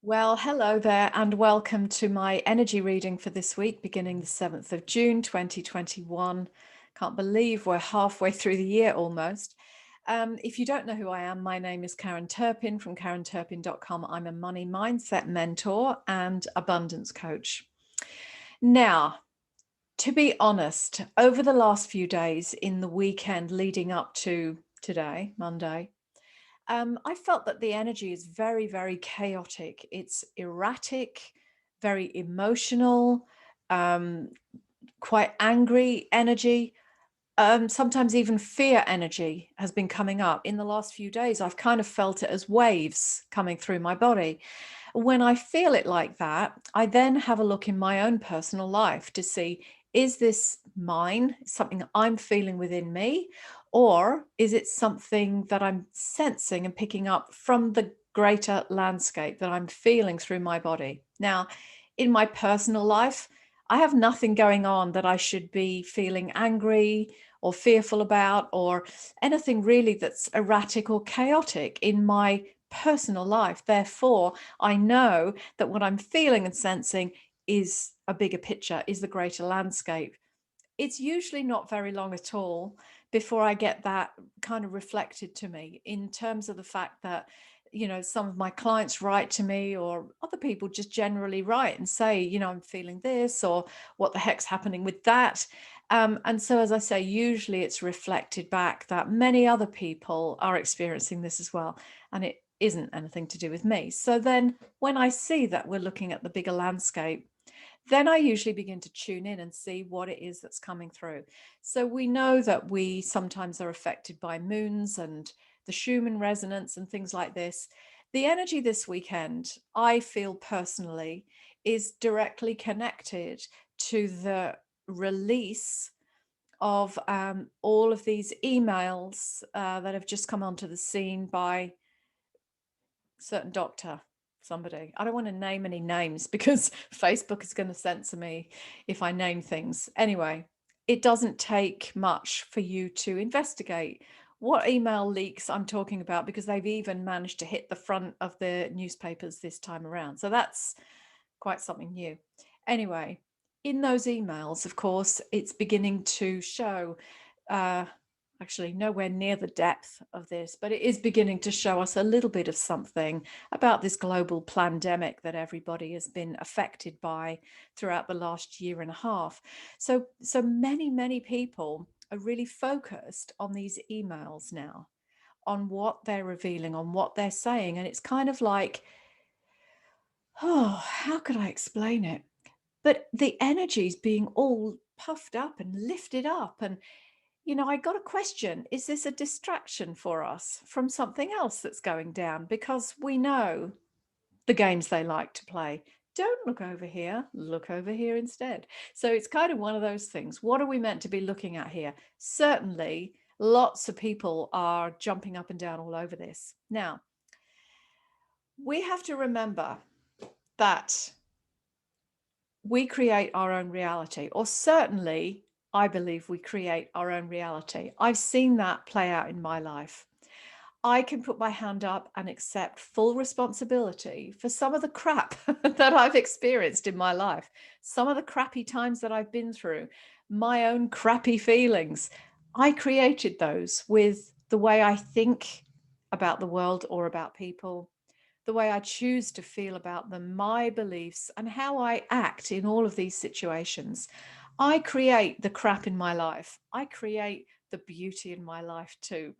Well, hello there, and welcome to my energy reading for this week, beginning the 7th of June, 2021. Can't believe we're halfway through the year almost. If you don't know who I am, my name is Karen Turpin from karenturpin.com. I'm a money mindset mentor and abundance coach. Now, to be honest, over the last few days in the weekend leading up to today, Monday, I felt that the energy is very, very chaotic. It's erratic, very emotional, um, quite angry energy. Sometimes even fear energy has been coming up. In the last few days, I've kind of felt it as waves coming through my body. When I feel it like that, I then have a look in my own personal life to see, is this mine, something I'm feeling within me, or is it something that I'm sensing and picking up from the greater landscape that I'm feeling through my body? Now, in my personal life, I have nothing going on that I should be feeling angry or fearful about, or anything really that's erratic or chaotic in my personal life. Therefore, I know that what I'm feeling and sensing is a bigger picture, is the greater landscape. It's usually not very long at all before I get that kind of reflected to me, in terms of the fact that, some of my clients write to me, or other people just generally write and say, I'm feeling this, or what the heck's happening with that. And so, as I say, usually it's reflected back that many other people are experiencing this as well. And it isn't anything to do with me. So then when I see that we're looking at the bigger landscape, then I usually begin to tune in and see what it is that's coming through. So we know that we sometimes are affected by moons and the Schumann resonance and things like this. The energy this weekend, I feel personally, is directly connected to the release of all of these emails that have just come onto the scene by certain doctor, somebody. I don't want to name any names because Facebook is going to censor me if I name things. Anyway, it doesn't take much for you to investigate what email leaks I'm talking about, because they've even managed to hit the front of the newspapers this time around. So that's quite something new. Anyway, in those emails, of course, it's beginning to show, uh, actually nowhere near the depth of this, but it is beginning to show us a little bit of something about this global pandemic that everybody has been affected by throughout the last year and a half. So many people are really focused on these emails now, on what they're revealing, on what they're saying. And it's kind of like, oh, how could I explain it? But the energy's being all puffed up and lifted up. And, I got a question. Is this a distraction for us from something else that's going down? Because we know the games they like to play. Don't look over here, look over here instead. So it's kind of one of those things. What are we meant to be looking at here? Certainly, lots of people are jumping up and down all over this. Now, we have to remember that we create our own reality, or certainly I believe we create our own reality. I've seen that play out in my life. I can put my hand up and accept full responsibility for some of the crap that I've experienced in my life, some of the crappy times that I've been through, my own crappy feelings. I created those with the way I think about the world or about people, the way I choose to feel about them, my beliefs, and how I act in all of these situations. I create the crap in my life. I create the beauty in my life too.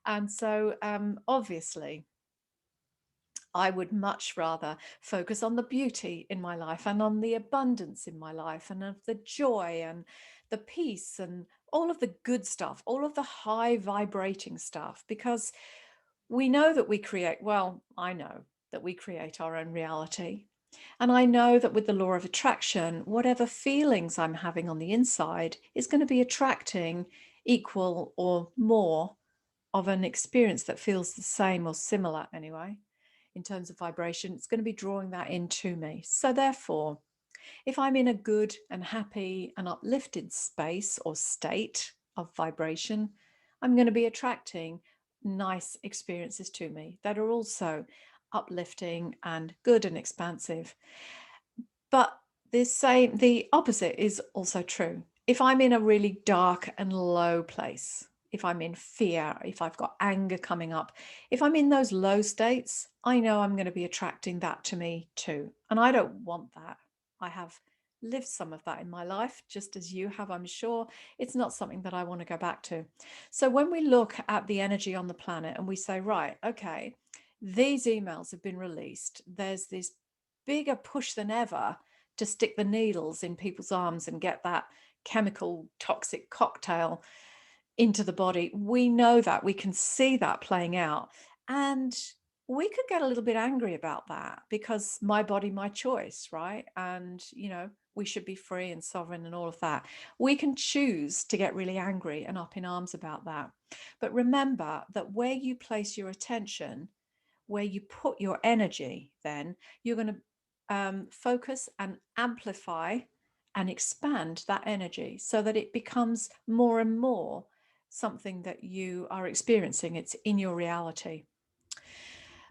And so, obviously, I would much rather focus on the beauty in my life and on the abundance in my life and of the joy and the peace and all of the good stuff, all of the high vibrating stuff, because we know that we create, well, I know that we create our own reality. And I know that with the law of attraction, whatever feelings I'm having on the inside is going to be attracting equal or more of an experience that feels the same or similar anyway, in terms of vibration. It's going to be drawing that into me. So therefore, if I'm in a good and happy and uplifted space or state of vibration, I'm going to be attracting nice experiences to me that are also uplifting and good and expansive. But the opposite is also true. If I'm in a really dark and low place, if I'm in fear, if I've got anger coming up, if I'm in those low states, I know I'm going to be attracting that to me too. And I don't want that. I have lived some of that in my life, just as you have, I'm sure. It's not something that I want to go back to. So when we look at the energy on the planet and we say, right, okay, these emails have been released, there's this bigger push than ever to stick the needles in people's arms and get that chemical toxic cocktail into the body. We know that, we can see that playing out. And we could get a little bit angry about that because my body, my choice, right? And, we should be free and sovereign and all of that. We can choose to get really angry and up in arms about that. But remember that where you place your attention, where you put your energy, then you're going to focus and amplify and expand that energy so that it becomes more and more something that you are experiencing. It's in your reality.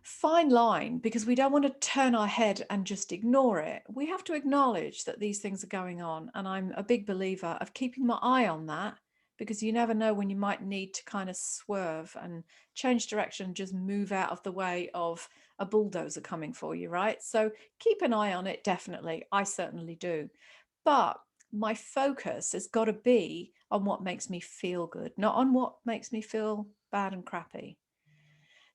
Fine line, because we don't want to turn our head and just ignore it. We have to acknowledge that these things are going on. And I'm a big believer of keeping my eye on that, because you never know when you might need to kind of swerve and change direction, just move out of the way of a bulldozer coming for you, right? So keep an eye on it, definitely. I certainly do. But my focus has got to be on what makes me feel good, not on what makes me feel bad and crappy.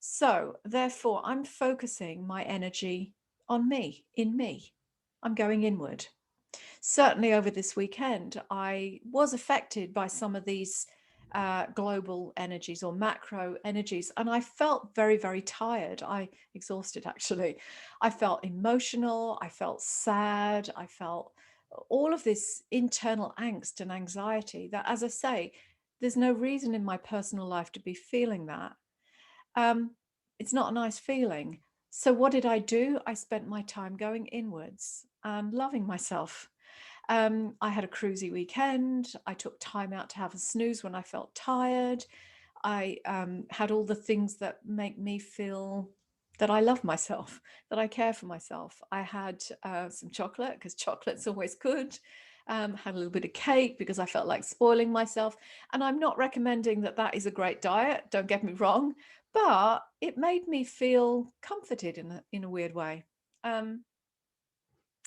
So therefore, I'm focusing my energy on me, in me. I'm going inward. Certainly over this weekend, I was affected by some of these global energies or macro energies, and I felt very, very tired. Exhausted, actually. I felt emotional. I felt sad. I felt all of this internal angst and anxiety that, as I say, there's no reason in my personal life to be feeling that. um, it's not a nice feeling. So what did I do? I spent my time going inwards and loving myself. I had a cruisy weekend. I took time out to have a snooze when I felt tired. I had all the things that make me feel that I love myself, that I care for myself. I had some chocolate, because chocolate's always good. Had a little bit of cake because I felt like spoiling myself. And I'm not recommending that that is a great diet, don't get me wrong, but it made me feel comforted in a weird way.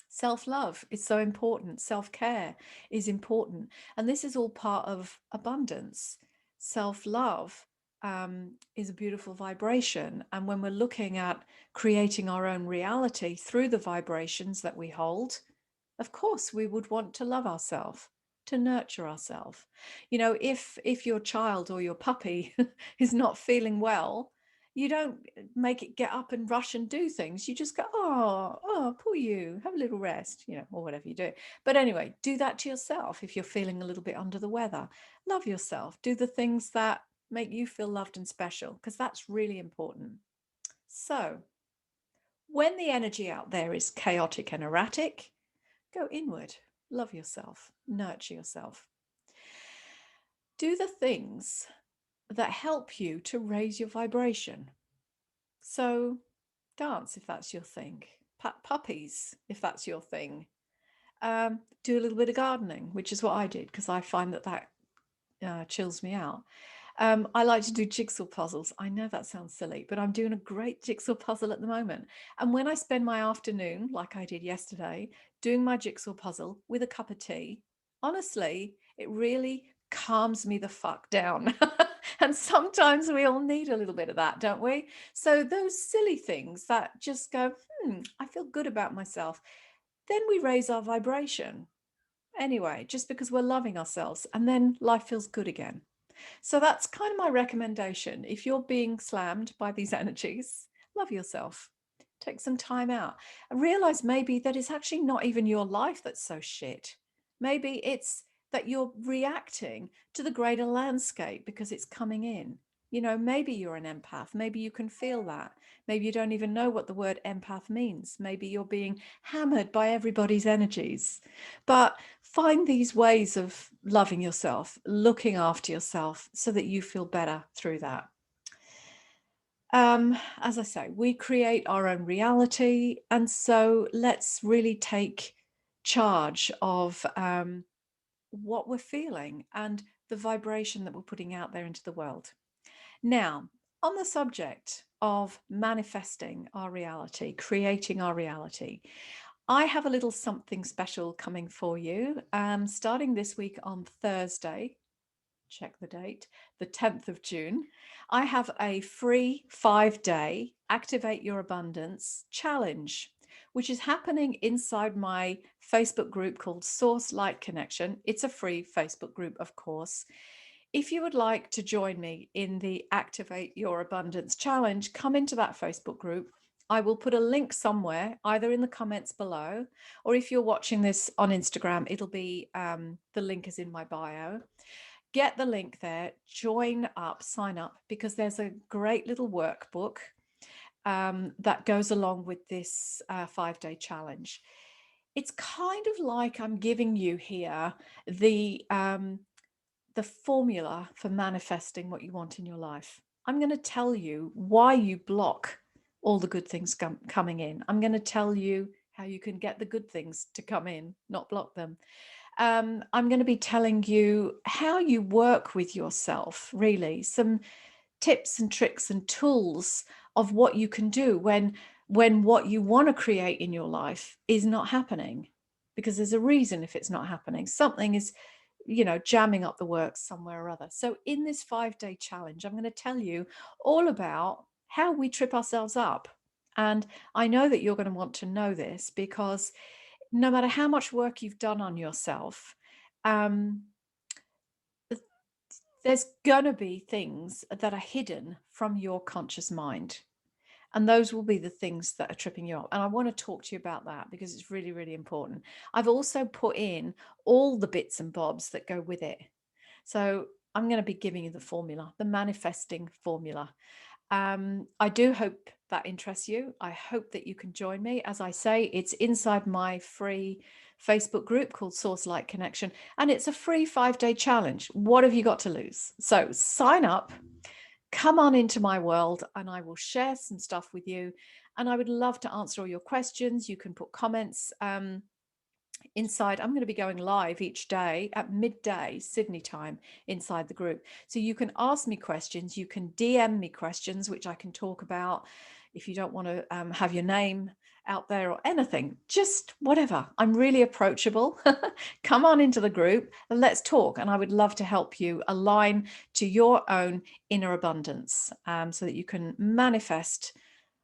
Self-love is so important. Self-care is important. And this is all part of abundance. Self-love is a beautiful vibration. And when we're looking at creating our own reality through the vibrations that we hold, of course, we would want to love ourselves, to nurture ourselves. If your child or your puppy is not feeling well, you don't make it get up and rush and do things. You just go, oh, poor you, have a little rest, or whatever you do. But anyway, do that to yourself. If you're feeling a little bit under the weather, love yourself. Do the things that make you feel loved and special, because that's really important. So when the energy out there is chaotic and erratic, go inward, love yourself, nurture yourself. Do the things that help you to raise your vibration. So dance if that's your thing, pat puppies if that's your thing, do a little bit of gardening, which is what I did because I find that chills me out. I like to do jigsaw puzzles. I know that sounds silly, but I'm doing a great jigsaw puzzle at the moment. And when I spend my afternoon, like I did yesterday, doing my jigsaw puzzle with a cup of tea, honestly, it really calms me the fuck down. And sometimes we all need a little bit of that, don't we? So those silly things that just go, I feel good about myself. Then we raise our vibration. Anyway, just because we're loving ourselves, and then life feels good again. So that's kind of my recommendation. If you're being slammed by these energies, love yourself. Take some time out and realize maybe that it's actually not even your life that's so shit. Maybe it's that you're reacting to the greater landscape because it's coming in. Maybe you're an empath. Maybe you can feel that. Maybe you don't even know what the word empath means. Maybe you're being hammered by everybody's energies. But find these ways of loving yourself, looking after yourself so that you feel better through that. As I say, we create our own reality. And so let's really take charge of what we're feeling and the vibration that we're putting out there into the world. Now, on the subject of manifesting our reality, creating our reality, I have a little something special coming for you, starting this week on Thursday. Check the date, the 10th of June. I have a free 5-day Activate Your Abundance challenge, which is happening inside my Facebook group called Source Light Connection. It's a free Facebook group, of course. If you would like to join me in the Activate Your Abundance challenge, come into that Facebook group. I will put a link somewhere, either in the comments below, or if you're watching this on Instagram, it'll be the link is in my bio. Get the link there, join up, sign up, because there's a great little workbook that goes along with this 5-day challenge. It's kind of like I'm giving you here the formula for manifesting what you want in your life. I'm going to tell you why you block all the good things coming in. I'm going to tell you how you can get the good things to come in, not block them. I'm going to be telling you how you work with yourself, really, some tips and tricks and tools of what you can do when what you want to create in your life is not happening, because there's a reason if it's not happening. Something is, jamming up the works somewhere or other. So in this 5-day challenge, I'm going to tell you all about how we trip ourselves up. And I know that you're going to want to know this, because no matter how much work you've done on yourself, there's going to be things that are hidden from your conscious mind. And those will be the things that are tripping you up. And I want to talk to you about that, because it's really, really important. I've also put in all the bits and bobs that go with it. So I'm going to be giving you the formula, the manifesting formula. I do hope that interests you. I hope that you can join me. As I say, it's inside my free Facebook group called Source Light Connection, and it's a free 5-day challenge. What have you got to lose? So sign up, come on into my world, and I will share some stuff with you. And I would love to answer all your questions. You can put comments inside. I'm going to be going live each day at midday Sydney time inside the group, so you can ask me questions, you can DM me questions which I can talk about. If you don't want to have your name out there or anything, just whatever, I'm really approachable. Come on into the group and let's talk, and I would love to help you align to your own inner abundance, so that you can manifest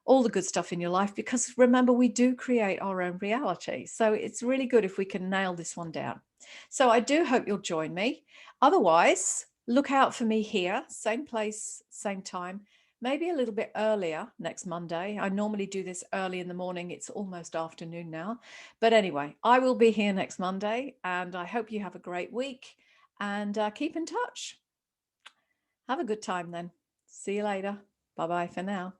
all the good stuff in your life. Because remember, we do create our own reality. So it's really good if we can nail this one down. So I do hope you'll join me. Otherwise, look out for me here, same place, same time, maybe a little bit earlier next Monday. I normally do this early in the morning. It's almost afternoon now. But anyway, I will be here next Monday, and I hope you have a great week, and keep in touch. Have a good time then. See you later. Bye-bye for now.